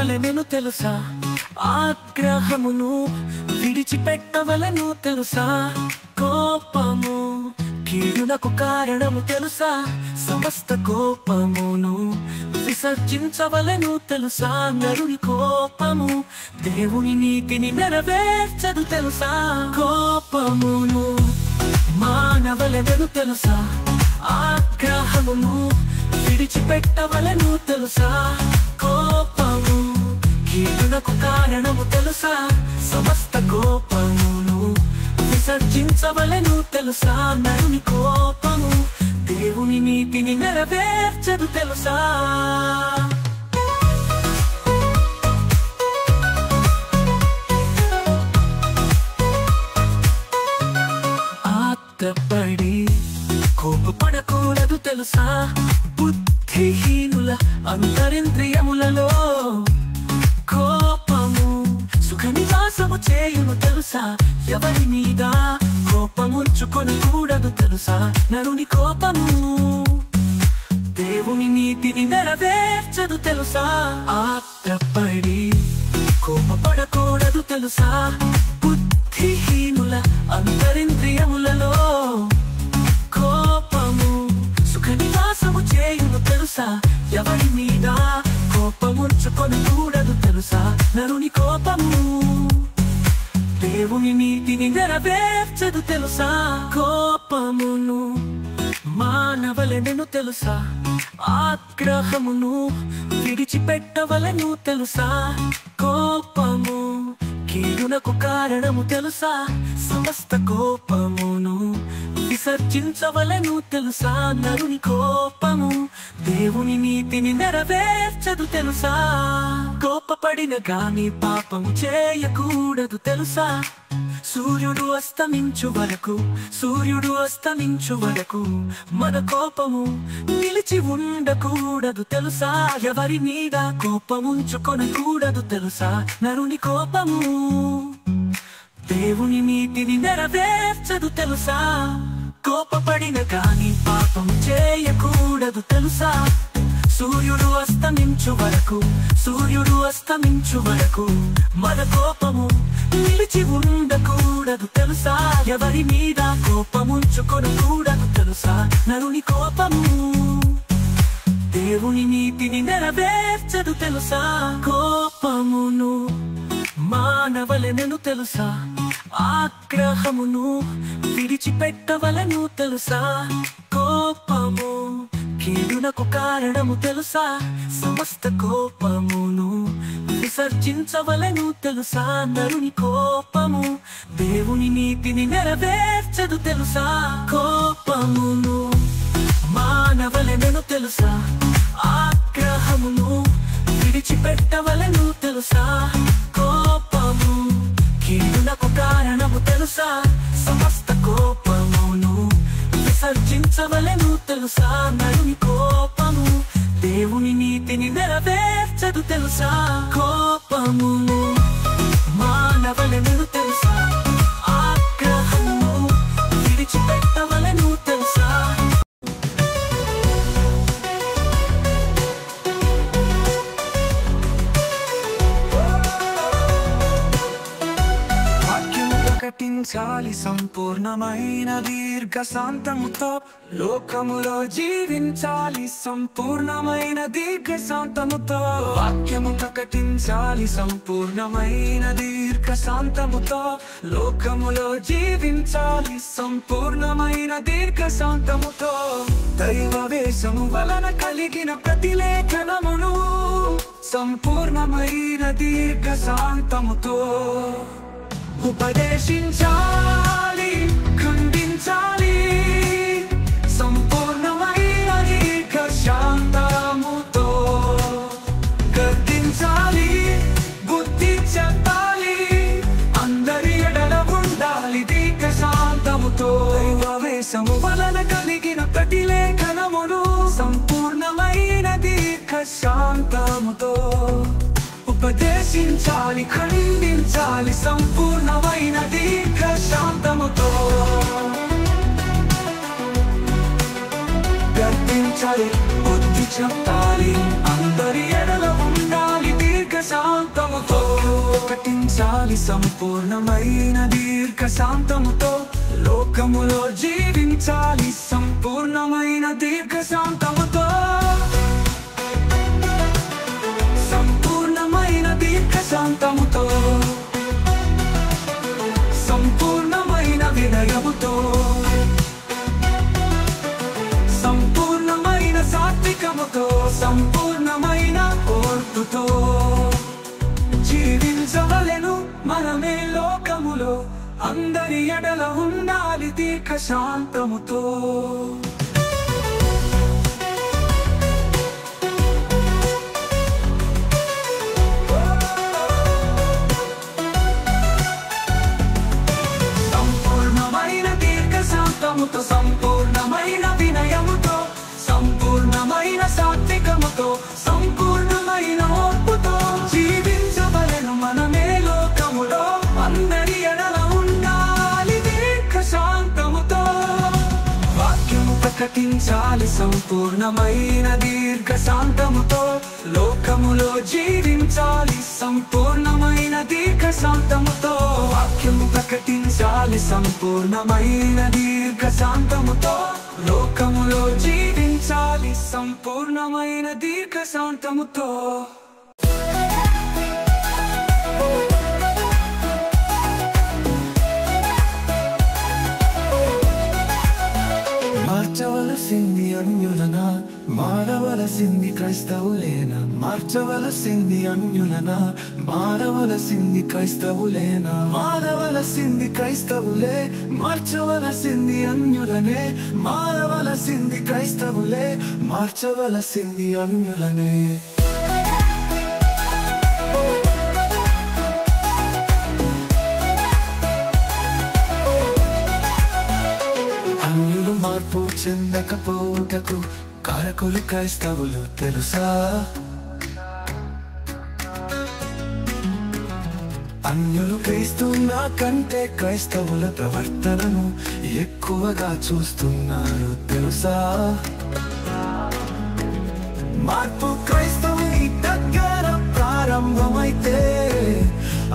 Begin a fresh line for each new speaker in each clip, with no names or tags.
మానవలెను తెలుసా, ఆగ్రహమును విడిచిపెట్టవలను తెలుసా, కోపము కీడునకు కారణము తెలుసా, సమస్త కోపమును విసర్జించవలను తెలుసా. నరుని కోపము దేవుని నీతిని నెరవేర్చదు తెలుసా. కోపమును మానవలెను తెలుసా, ఆగ్రహమును విడిచిపెట్టవలను తెలుసా, కోపము కీడునకు కారణము తెలుసా, సమస్త కోపమును విసర్జించవలను తెలుసా. నరుని కోపము దేవుని నీతిని నెరవేర్చదు తెలుసా. ఆత్రపడి కోపపడకూడదు తెలుసా, బుద్ధిహీనుల అంతరింద్రియములలో కోపము సుఖ నివాసము చేయును తెలుసా. ఎవరి మీద కోపముంచుకొనకూడదు తెలుసా. నరుని కోపము దేవుని నీతిని నెరవేర్చదు తెలుసా. ఆత్రపడి కోపపడకూడదు తెలుసా, బుద్ధిహీనుల అంతరింద్రియములలో కోపము సుఖ నివాసము చేయును తెలుసా. ఎవరి మీద కోపముంచుకొనకూడదు తెలుసా. నరుని కోపము దేవుని నీతిని నెరవేర్చదు తెలుసా. కోపమును మానవలెను తెలుసా, ఆగ్రహమును విడిచిపెట్టవలను తెలుసా, కోపము కీడునకు కారణము తెలుసా, సమస్త కోపమును విసర్జించవలను తెలుసా. నరుని కోపము దేవుని నీతిని నెరవేర్చదు తెలుసా. కోపపడిన గాని పాపము చేయకూడదు తెలుసా. సూర్యుడు అస్తమించు వరకు మన కోపము నిలిచి ఉండకూడదు తెలుసా. ఎవరి మీద కోపముంచుకొనకూడదు తెలుసా. నరుని కోపము దేవుని నీతిని నెరవేర్చదు తెలుసా. కోపపడిన గాని పాపం చేయకూడదు తెలుసా. సూర్యుడు అస్తమించు వరకు మన కోపము నిలిచి ఉండకూడదు తెలుసా. ఎవరి మీద కోపముంచుకొనకూడదు తెలుసా. నరుని కోపము దేవుని నీతిని నెరవేర్చదు తెలుసా. కోపమును మానవలెను తెలుసా, ఆగ్రహమును విడిచిపెట్టవలను తెలుసా, కోపము కీడునకు కారణము తెలుసా, సమస్త కోపమును విసర్జించవలను తెలుసా. నరుని కోపము దేవుని నీతిని నెరవేర్చదు తెలుసా. కోపమును మానవలెను తెలుసా, ఆగ్రహమును విడిచిపెట్టవలను తెలుసా, కోపము కీడునకు కారణము తెలుసా, సమస్త కోపమును విసర్జించవలను తెలుసా. నరుని కోపము దేవుని నీతిని నెరవేర్చదు తెలుసా. కోపమును మానవలెను తెలుసా, ఆగ్రహమును విడిచిపెట్టవలను తెలుసా. ప్రకటించాలి సంపూర్ణమైన దీర్ఘశాంతముతో, లోకములో జీవించాలి సంపూర్ణమైన దీర్ఘశాంతముతో. వాక్యము ప్రకటించాలి సంపూర్ణమైన దీర్ఘశాంతముతో, లోకములో జీవించాలి సంపూర్ణమైన దీర్ఘశాంతముతో. దైవవేషము వలన కలిగిన ప్రతిలేఖనమును సంపూర్ణమైన దీర్ఘశాంతముతో ఉపదేశించాలి, ఖండించాలి సంపూర్ణమైన దీర్ఘశాంతముతో. గద్దించాలి, బుద్ధి చెప్పాలి, అందరి ఎడల ఉండాలి దీర్ఘశాంతముతో. దైవవేషము వలన కలిగిన ప్రతిలేఖనమును సంపూర్ణమైన దీర్ఘశాంతముతో ఉపదేశించాలి, ఖండించాలి సంపూర్ణమైన దీర్ఘశాంతముతో. గర్తించాలి, బుద్ధి చెప్పాలి, అందరి ఎడల ఉండాలి దీర్ఘశాంతముతో. జీవించాలి సంపూర్ణమైన దీర్ఘశాంతముతో లోకములో జీవించాలి సంపూర్ణమైన దీర్ఘశాంతముతో సంపూర్ణమైన దీర్ఘశాంతముతో సంపూర్ణమైన వినయముతో సంపూర్ణమైన సాత్వికముతో సంపూర్ణమైన ఓర్పుతో జీవించవలెను మనమే లోకములో అందరి ఎడల ఉండాలి దీర్ఘశాంతముతో సంపూర్ణమైన దీర్ఘశాంతముతో సంపూర్ణమైన వినయముతో సంపూర్ణమైన సాత్వికముతో సంపూర్ణమైన ఓర్పుతో జీవించవలెను మనమే లోకములో అందరి ఎడల ఉండాలి దీర్ఘశాంతముతో వాక్యము ప్రకటించాలి సంపూర్ణమైన దీర్ఘశాంతముతో లోకములో జీవించాలి సంపూర్ణమైన దీర్ఘశాంతముతో వాక్యము ప్రకటించాలి సంపూర్ణమైన దీర్ఘశాంతముతో లోకములో జీవించాలి సంపూర్ణమైన దీర్ఘశాంతముతో మార్చవలసింది అన్యులనా మారవలసింది క్రైస్తవులేనా మార్చవలసింది అన్యులనా మారవలసింది క్రైస్తవులేనా మారవలసింది క్రైస్తవులే మార్చవలసింది అన్యులనే మారవలసింది క్రైస్తవులే మార్చవలసింది అన్యులనే మార్పు చెందకపోటకు కారకులు క్రైస్తవులు తెలుసా అన్యులు క్రీస్తున్నా కంటే క్రైస్తవుల ప్రవర్తనను ఎక్కువగా చూస్తున్నారు తెలుసా మార్పు క్రైస్తవుని దగ్గర ప్రారంభమైతే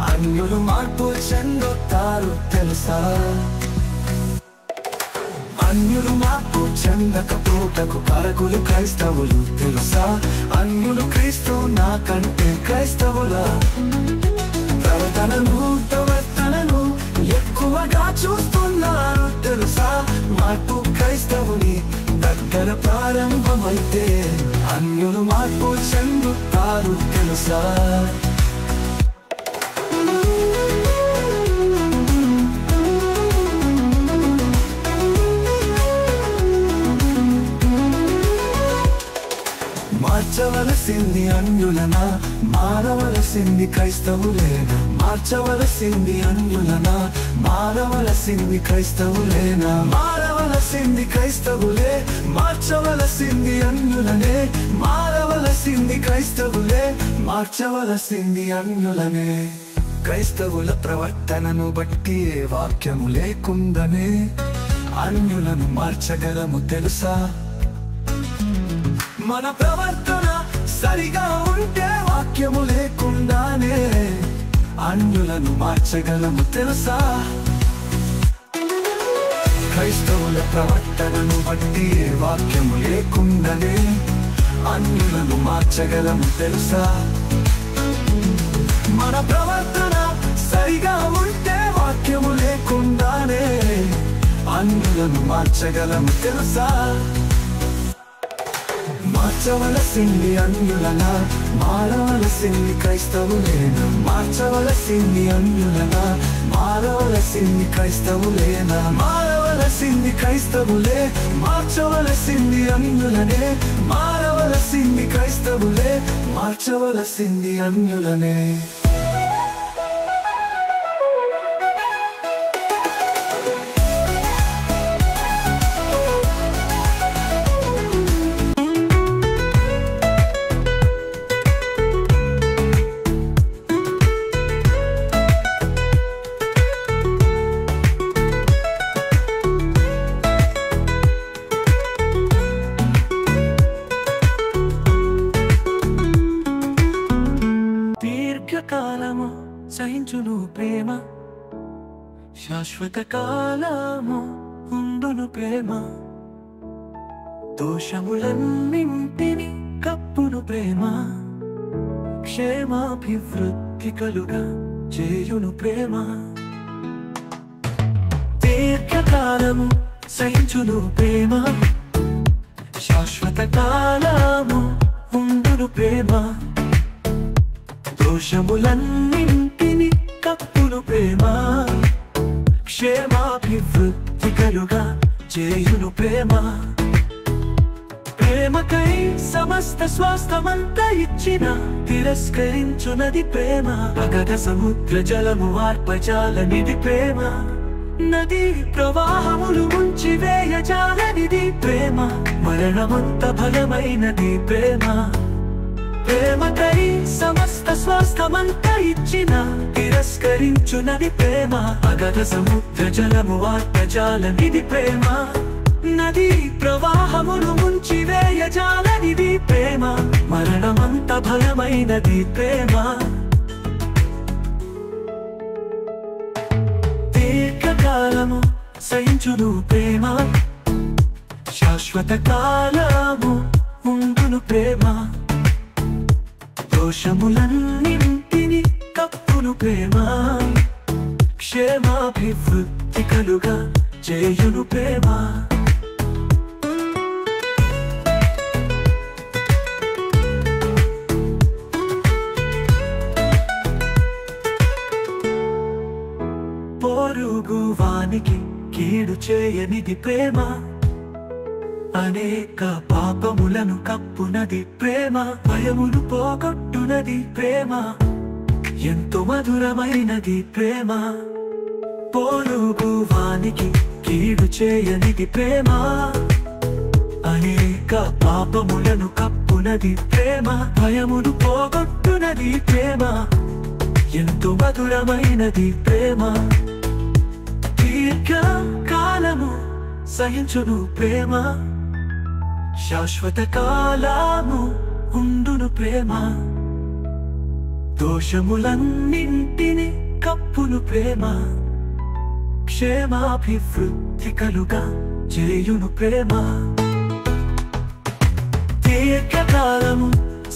అన్యులు మార్పు చెందుతారు తెలుసా అన్యులు మార్పు చెందకపోటకు కారకులు క్రైస్తవులు తెలుసా అన్యులు క్రీస్తు నాకంటే క్రైస్తవుల ప్రవర్తనను ఎక్కువగా చూస్తున్నారు తెలుసా మార్పు క్రైస్తవుని దగ్గర ప్రారంభమైతే అన్యులు మార్పు చెందుతారు తెలుసా మార్చవలసింది అన్యులనా మారవలసింది క్రైస్తవులేనా మార్చవలసింది అన్యులనా మారవలసింది క్రైస్తవులేనా మారవలసింది క్రైస్తవులే మార్చవలసింది అన్యులనే మారవలసింది క్రైస్తవులే మార్చవలసింది అన్యులనే క్రైస్తవుల ప్రవర్తనను బట్టి ఏ వాక్యము లేకుండానే అన్యులను మార్చగలము తెలుసా మన ప్రవర్తన సరిగా ఉంటే వాక్యము లేకుండానే అన్యులను మార్చగలము తెలుసా క్రైస్తవుల ప్రవర్తనను బట్టి వాక్యము లేకుండానే అన్యులను మార్చగలము తెలుసా మన ప్రవర్తన సరిగా ఉంటే వాక్యము లేకుండానే అన్యులను మార్చగలము తెలుసా మార్చవలసింది అన్యులనా మారవలసింది క్రైస్తవులేనా మార్చవలసింది అన్యులనా మారవలసింది క్రైస్తవులేనా మారవలసింది క్రైస్తవులే మార్చవలసింది అన్యులనే మారవలసింది క్రైస్తవులే మార్చవలసింది అన్యులనే శాశ్వత కాలము ఉండును ప్రేమ దోషములన్నింటిని కప్పును ప్రేమ క్షేమాభివృద్ధి కలుగా చేయును ప్రేమ దీర్ఘకాలము సహించును ప్రేమ శాశ్వత కాలము ఉండును ప్రేమ దోషములన్నింటిని కప్పును ప్రేమ క్షేమాభివృద్ధి కలుగా చేయును ప్రేమ ప్రేమకై సమస్త స్వాస్థమంతా ఇచ్చిన తిరస్కరించునది ప్రేమ అగధ సముద్ర జలము వార్పజాలనిది ప్రేమ నది ప్రవాహములు ముంచి వేయజాలనిది ప్రేమ మరణమంత బలమైనది ప్రేమ ప్రేమకై సమస్త స్వాస్థమంతా ఇచ్చిన తిరస్కరించునది ప్రేమ అగధ సముద్ర జలము వార్పజాలనిది ప్రేమ నది ప్రవాహములు ముంచి వేయజాలనిది ప్రేమ మరణమంత బలమైనది ప్రేమ దీర్ఘకాలము సహించును ప్రేమ శాశ్వత కాలము ఉండును ప్రేమ దోషములన్నింటిని కప్పును ప్రేమ క్షేమాభివృద్ధి కలుగా చేయును ప్రేమ పొరుగువానికి కీడు చేయనిది ప్రేమ అనేక పాపములను కప్పునది ప్రేమ భయమును పోగొట్టునది ప్రేమ ఎంతో మధురమైనది ప్రేమ పొరుగువానికి కీడు చేయనిది ప్రేమ అనేక పాపములను కప్పునది ప్రేమ భయమును పోగొట్టునది ప్రేమ ఎంతో మధురమైనది ప్రేమ దీర్ఘకాలము సహించును ప్రేమ శాశ్వత కాలము ఉండును ప్రేమ దోషములన్నింటిని కప్పును ప్రేమ క్షేమాభివృద్ధి కలుగా చేయును ప్రేమ దీర్ఘకాలము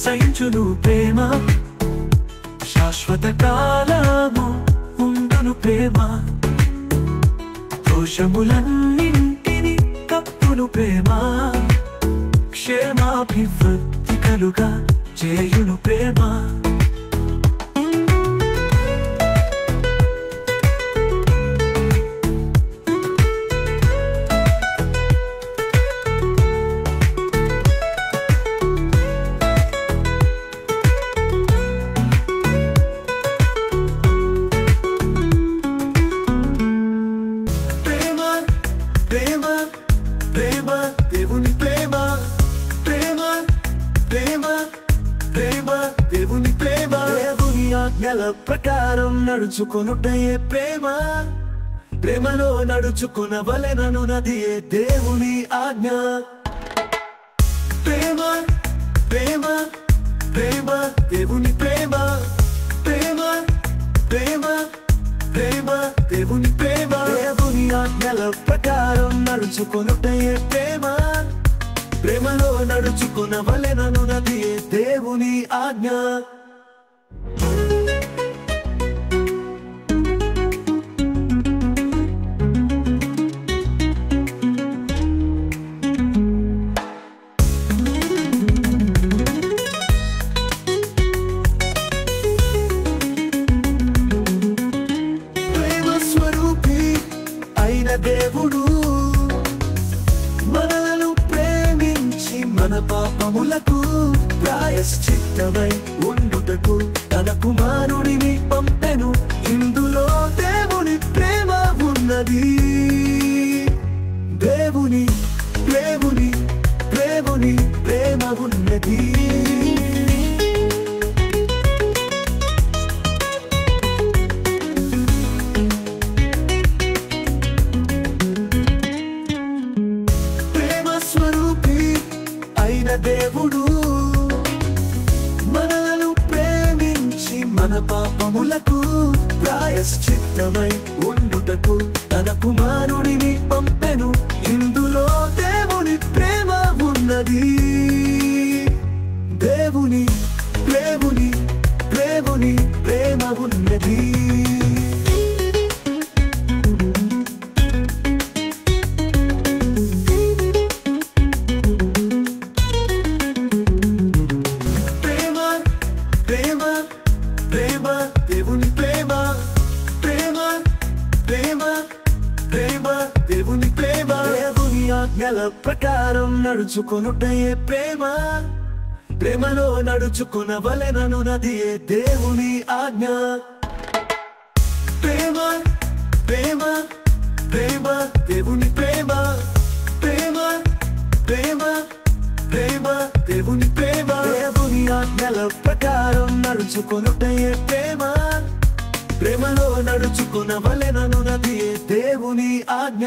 సహించును ప్రేమ శాశ్వత కాలము ఉండును ప్రేమ దోషములన్నింటిని కప్పును ప్రేమ క్షేమాభివృద్ధి కలుగా చేయును ప్రేమ దేవుని ప్రేమ ప్రేమ ప్రేమ ప్రేమ దేవుని ప్రేమ దేవుని ఆజ్ఞల ప్రకారం నడుచుకొనుటయే ప్రేమ ప్రేమలో నడుచుకొనవలెనను నదియే దేవుని ఆజ్ఞ ప్రేమ ప్రేమ ప్రేమ దేవుని ప్రేమ ప్రేమ ప్రేమ ప్రేమ దేవుని ప్రేమ దేవుని ఆజ్ఞల ప్రకారం నడుచుకొనుటయే ప్రేమ ప్రేమలో నడుచుకొనవలెనను నదియే దేవుని ఆజ్ఞ ప్రేమ స్వరూపి అయిన దేవుడు మనలను ప్రేమించి మన పాపములకు ప్రాయశ్చిత్తమై ఉండుటకు తన కుమారుడిని పంపెను ఇందులో దేవుని ప్రేమ ఉన్నది దేవుని దేవుని దేవుని ప్రేమ ఉన్నది దేవుడు మనలను ప్రేమించి మన పాపములకు ప్రాయశ్చిత్తమై ఉండుటకు ప్రేమ దేవుని ప్రేమ దేవుని ఆజ్ఞల ప్రకారం నడుచుకొనుటయే ప్రేమ ప్రేమలో నడుచుకొనవలెనను నదియే దేవుని ఆజ్ఞ ప్రేమ ప్రేమ ప్రేమ దేవుని ప్రేమ ప్రేమ ప్రేమ ప్రేమ దేవుని ప్రేమ దేవుని ఆజ్ఞల ప్రకారం నడుచుకొనుటయే ప్రేమ ప్రేమలో నడుచుకొనవలెనను నదియే దేవుని ఆజ్ఞ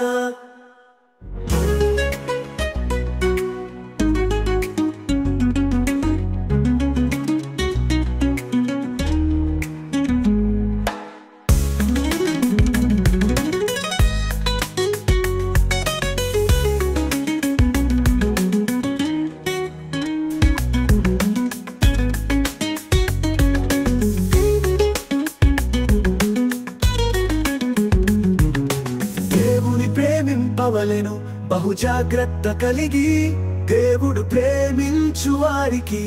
ప్రేమింపవలెను బహు జాగ్రత్త కలిగి దేవుడు ప్రేమించు వారికి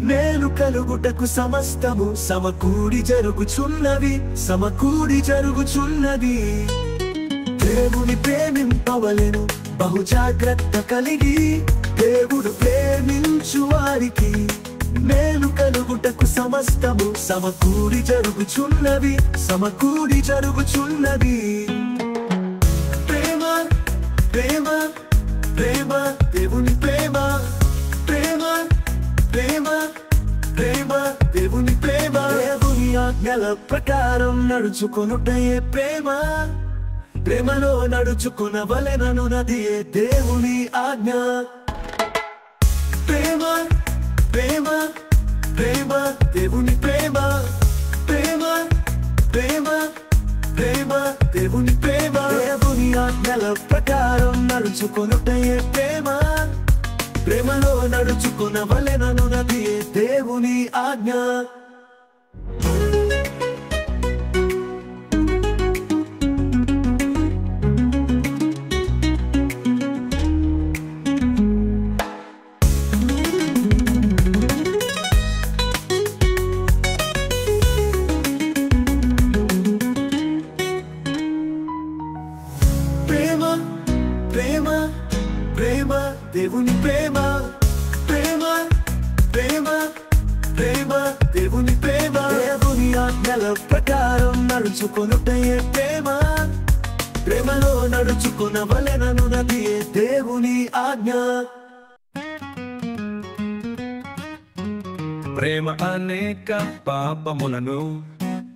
మేలు కలుగుటకు సమస్తము సమకూడి జరుగుచున్నది దేవుని ప్రేమింపవలెను బహు జాగ్రత్త కలిగి దేవుడు ప్రేమించు వారికి మేలు కలుగుటకు సమస్తము సమకూడి జరుగుచున్నది ప్రేమ ప్రేమ దేవుని ప్రేమ ప్రేమ ప్రేమ ప్రేమ దేవుని ప్రేమ దేవుని ఆజ్ఞల ప్రకారం నడుచుకొనుటయే ప్రేమ ప్రేమలో నడుచుకొనవలెనను నదియే దేవుని ఆజ్ఞ ప్రేమ ప్రేమ ప్రేమ దేవుని ప్రేమ ప్రేమ ప్రేమ ప్రేమ దేవుని ప్రేమ దేవుని ఆజ్ఞల ప్రకారం నడుచుకొనుటయే ప్రేమ ప్రేమలో నడుచుకొనవలెనను నదియే దేవుని ఆజ్ఞ ప్రేమ ప్రేమ దేవుని ప్రేమ ప్రేమ ప్రేమ ప్రేమ దేవుని ప్రేమ దేవుని ఆజ్ఞల ప్రకారం నడుచుకొనుటయే ప్రేమ ప్రేమలో నడుచుకొనవలెనను నదియే దేవుని ఆజ్ఞ
ప్రేమ అనేక పాపములను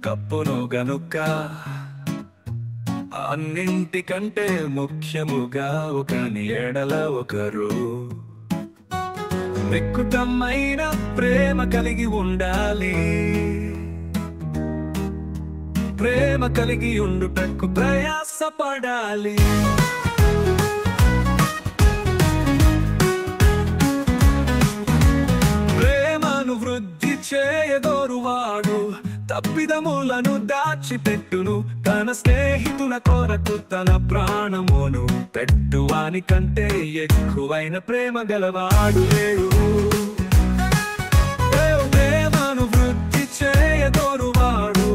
కప్పును గనుక అన్నింటికంటే ముఖ్యముగా ఒకని ఎడల ఒకరు మిక్కుటమైన ప్రేమ కలిగి ఉండాలి ప్రేమ కలిగి ఉండుటకు ప్రయాసపడాలి ప్రేమను వృద్ధి చేయగోరువాడు తప్పిదములను దాచిపెట్టును తన స్నేహితుల కొరకు తన ప్రాణమును పెట్టువాని కంటే ఎక్కువైన ప్రేమ గలవాడు లేడు ప్రేమను వృద్ధి చేయగోరువాడు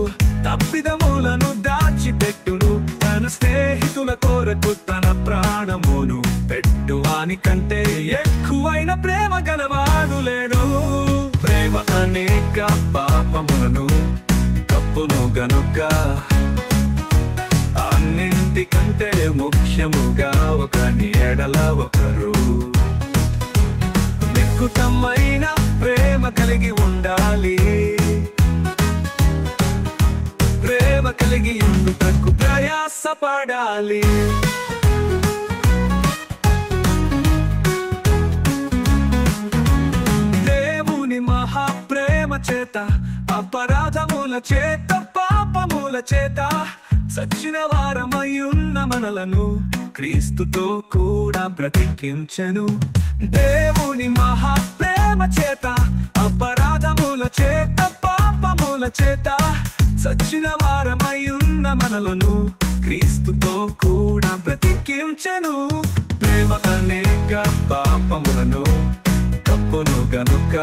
తప్పిదములను దాచిపెట్టును తన స్నేహితుల కొరకు తన ప్రాణమును పెట్టువాని కంటే ఎక్కువైన ప్రేమ గలవాడు లేడు ప్రేమ అనేక పాపములను కప్పును గనుక అన్నింటికంటే ముఖ్యముగా ఒకని ఎడల ఒకరు మిక్కుటమైన ప్రేమ కలిగి ఉండాలి ప్రేమ కలిగి ఉండుటకు ప్రయాసపడాలి దేవుని మహాప్రేమ చేత అపరాధముల చేత పాపముల చేత సచ్చిన వారమయ్యున్న మనలను క్రీస్తుతో కూడా బ్రతికించెను దేవుని మహాప్రేమ చేత అపరాధముల చేత పాపముల చేత సచ్చిన వారమయ్యున్న మనలను క్రీస్తుతో కూడా బ్రతికించెను ప్రేమ అనేక పాపములను కప్పును గనుక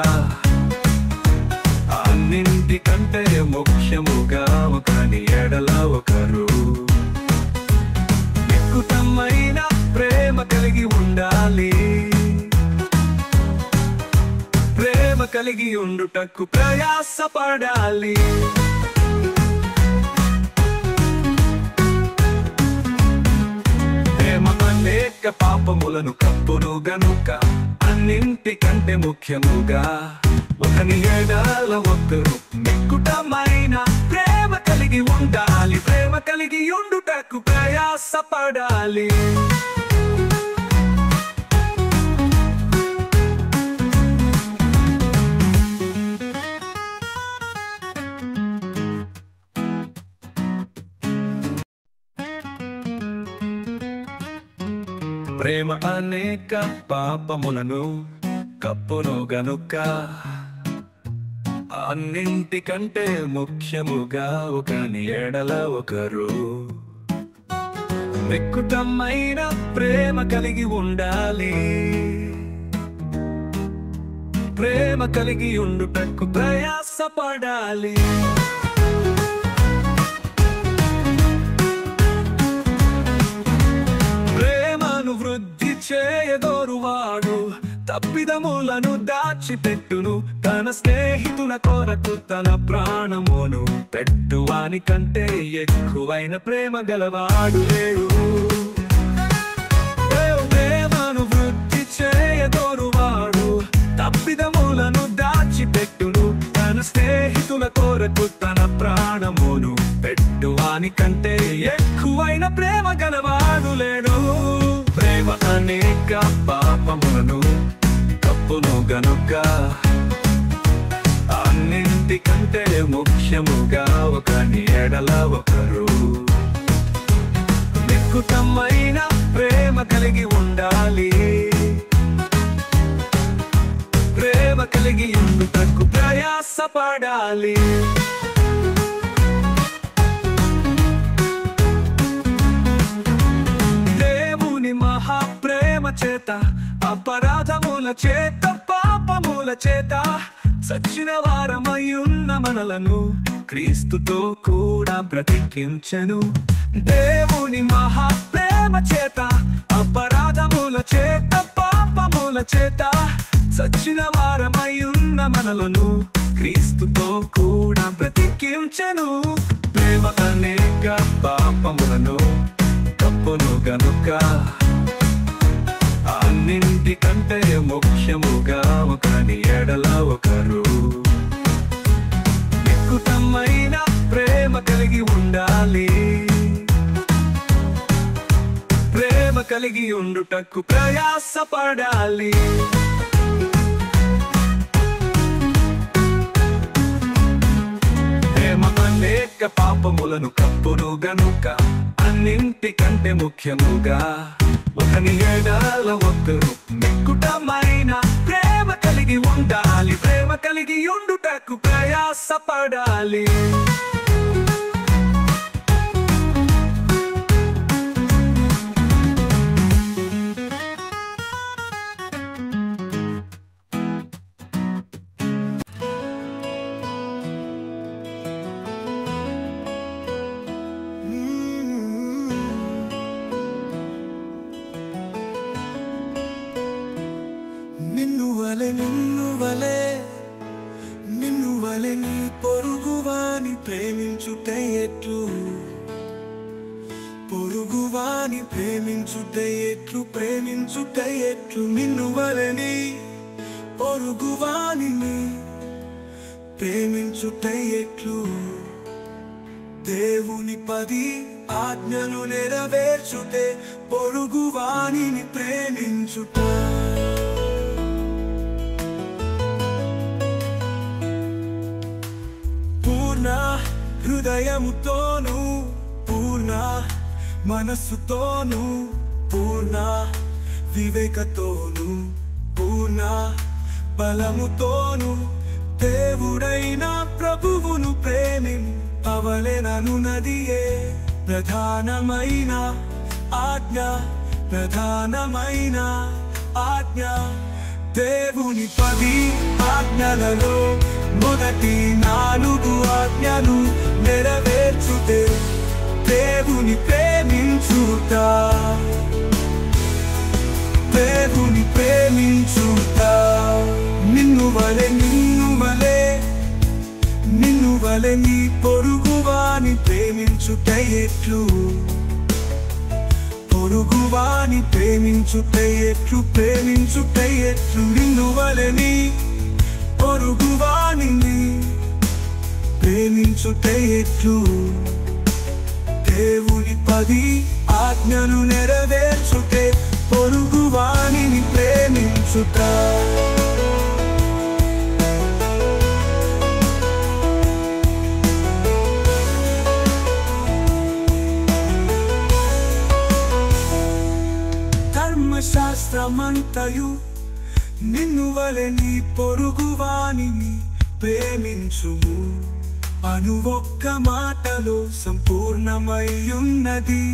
అన్నింటికంటే ముఖ్యముగా ఒకని ఎడల ఒకరు కలిగి ఉండుటకు ప్రయాసపడాలి. ప్రేమ అనేక పాపములను కప్పును గనుక అన్నింటికంటే ముఖ్యముగా ఒకని ఎడల ఒకరు మిక్కుటమైన ప్రేమ కలిగి ఉండాలి. ప్రేమ కలిగి ఉండుటకు ప్రయాసపడాలి. ప్రేమ అనేక పాపములను కప్పును గనుక అన్నింటికంటే ముఖ్యముగా ఒకని ఎడల ఒకరు మిక్కుటమైన ప్రేమ కలిగి ఉండాలి. ప్రేమ కలిగి ఉండుటకు ప్రయాసపడాలి. ప్రేమను వృద్ధి చేయగోరువాడు తప్పిదములను దాచిపెట్టును. తన స్నేహితుల కొరకు తన ప్రాణమును పెట్టువాని కంటే ఎక్కువైన ప్రేమ గలవాడు లేడు. ప్రేమను వృద్ధి చేయగోరువాడు తప్పిదములను దాచిపెట్టును. తన స్నేహితుల కొరకు తన ప్రాణమును పెట్టువాని కంటే ఎక్కువైన ప్రేమ గలవాడు లేడు. ప్రేమ అనేక పాపములను కప్పును గనుక అన్నింటికంటే ముఖ్యముగా ఒకని ఎడల ఒకరు మిక్కుటమైన ప్రేమ కలిగి ఉండాలి. ప్రేమ కలిగి ఉండుటకు ప్రయాసపడాలి. మహాప్రేమ చేత అపరాధముల చేత పాపముల చేత సచ్చిన వారమయ్యున్న మనలను క్రీస్తుతో కూడా బ్రతికించెను. దేవుని మహాప్రేమ చేత అపరాధముల చేత పాపముల చేత సచ్చిన వారమయ్యున్న మనలను క్రీస్తుతో కూడా బ్రతికించెను. ప్రేమ అనేక పాపములను కప్పును గనుక అన్నింటికంటే ముఖ్యముగా ఒకని ఎడల ఒకరు మిక్కుటమైన ప్రేమ కలిగి ఉండాలి. ప్రేమ కలిగి ఉండుటకు ప్రయాసపడాలి. ప్రేమ అనేక పాపములను కప్పును గనుక అన్నింటికంటే ముఖ్యముగా ఒకని ఎడల ఒకరు మిక్కుటమైన ప్రేమ కలిగి ఉండాలి. ప్రేమ కలిగి ఉండుటకు ప్రయాసపడాలి. నిన్ను వలె నీ పొరుగువాని ప్రేమించుట ఎట్లు, పొరుగువాని ప్రేమించుట ఎట్లు, ప్రేమించుట ఎట్లు. నిన్ను వలె నీ పొరుగువాని ప్రేమించుట ఎట్లు. దేవుని 10 ఆజ్ఞలు నెరవేర్చుటే పొరుగువానిని ప్రేమించుట. పూర్ణ హృదయముతోను, పూర్ణ మనస్సుతోను, పూర్ణ వివేకతోను, పూర్ణ బలముతోను దేవుడైన ప్రభువును ప్రేమింపవలెననున్నదియే ప్రధానమైన ఆజ్ఞ, ప్రధానమైన ఆజ్ఞ. దేవుని 10 ఆజ్ఞలలో మొదటి 4 ఆజ్ఞలు నెరవేర్చుటే దేవుని ప్రేమించుట, దేవుని ప్రేమించుట. నిన్ను వలె పొరుగువాని ప్రేమించుట ఎట్లు పొరుగువాని ప్రేమించుట ఎట్లు ప్రేమించుట ఎట్లు నిన్ను వలెని పొరుగువాని ప్రేమించుట ఎట్లు దేవుని 10 ఆజ్ఞలు నెరవేర్చుటే పొరుగువానిని ప్రేమించుట ధర్మశాస్త్రమంతయు నిన్ను వలెని పొరుగువానిని ప్రేమించుము అను ఒక్క మాటలో సంపూర్ణమయ్యున్నది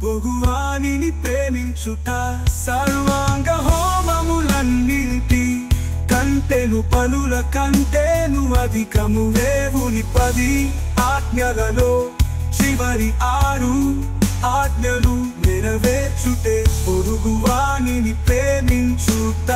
పొరుగువానిని ప్రేమించుట సర్వాంగ హోమములన్నింటి కంటెను పనుల కంటేను అధికము దేవుని 10 ఆజ్ఞలలో చివరి 6 ఆజ్ఞలు నెరవేర్చుటే పొరుగువానిని ప్రేమించుట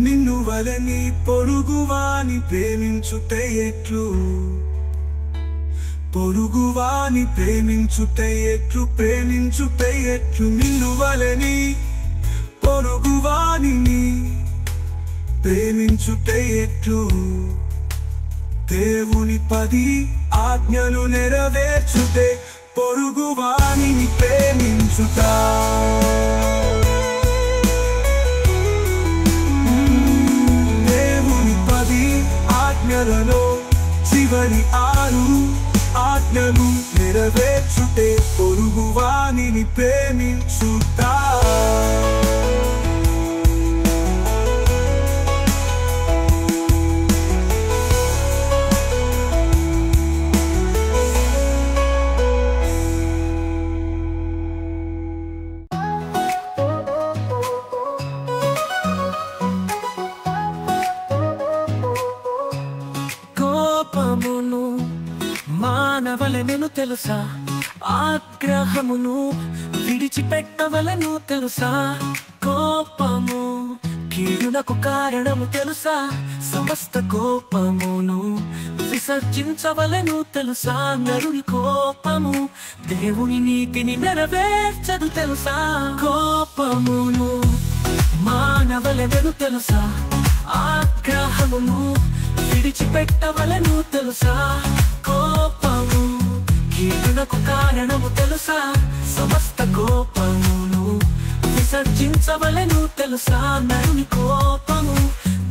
నిన్ను వలె నీ పొరుగువాని ప్రేమించుట ఎట్లు పొరుగువాని ప్రేమించుట ఎట్లు ప్రేమించుట ఎట్లు నిన్ను వలెని పొరుగువానిని ప్రేమించుట ఎట్లు దేవుని 10 ఆజ్ఞలు నెరవేర్చుటే పొరుగువానిని ప్రేమించుట ఆజ్ఞలలో చివరి 6 ఆజ్ఞలు నెరవేర్చుటే పొరుగువానిని ప్రేమించుట
మానవలెను తెలుసా ఆగ్రహమును విడిచిపెట్టవలను తెలుసా కోపము కీడునకు కారణము తెలుసా సమస్త కోపమును విసర్జించవలను తెలుసా నరుని కోపము దేవుని నీతిని నెరవేర్చదు తెలుసా కోపమును మానవలెను తెలుసా ఆగ్రహమును విడిచిపెట్టవలను తెలుసా కోపము కీడునకు కారణము తెలుసా సమస్త కోపమును విసర్జించవలను తెలుసా నరుని కోపము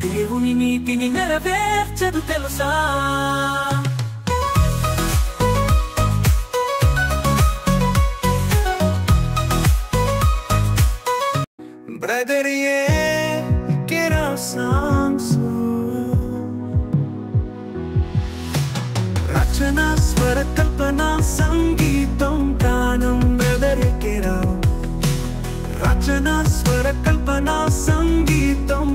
దేవుని నీతిని నెరవేర్చదు తెలుసా
Brother, yeah, get our songs. రచనా స్వర కల్పన సంగీతం గానం బ్రదర్ రచనా స్వర కల్పన సంగీతం